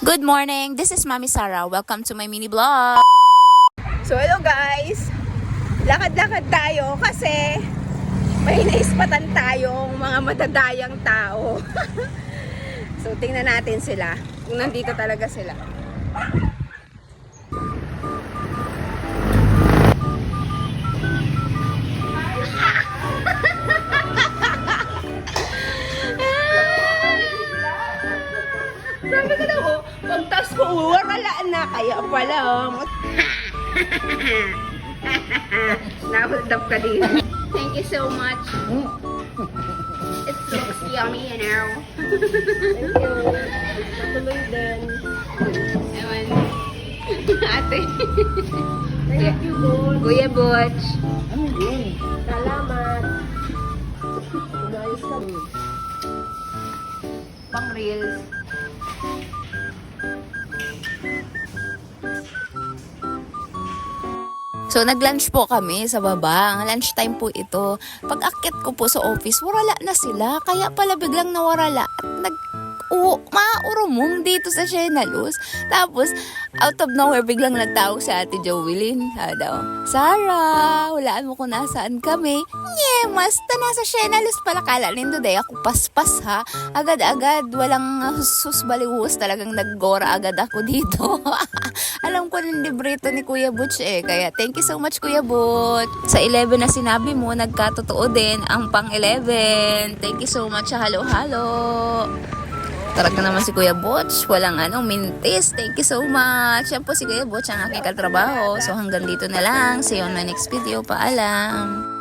Good morning, this is Mami Sarah. Welcome to my mini vlog. So hello guys, lakad-lakad tayo kasi may naispatan tayong mga madadayang tao. So tingnan natin sila, kung nandito talaga sila. Sabi ko na ho, pagtas ko, waralaan na kaya pala. Nahold up ka din. Thank you so much. It looks yummy, you know. Thank you. Patuloy din. Ewan. Ate. Thank you, Bon. Kuya Butch. Salamat. Umayos ka. Pang reels. So, nag-lunch po kami sa baba. Ang lunch time po ito. Pag-akit ko po sa office, warala na sila. Kaya pala biglang nawarala. At maurumong dito sa Shenaluz. Tapos, out of nowhere, biglang nagtawag si Ate Joelyn. Sabi daw, Sarah, hulaan mo kung nasaan kami. Masta nasa Shenaluz pala. Kala nindo day ako paspas ha. Agad-agad, walang susbaliwus. Talagang naggora agad ako dito. Alam ko ng librito ni Kuya Butch Kaya thank you so much Kuya Butch. Sa 11 na sinabi mo, nagkatotoo din ang pang 11. Thank you so much. Halo. Talaga naman si Kuya Butch, walang mintis. Thank you so much. Yan po si Kuya Butch, ang aking katrabaho. So hanggang dito na lang. See you on my next video. Paalam.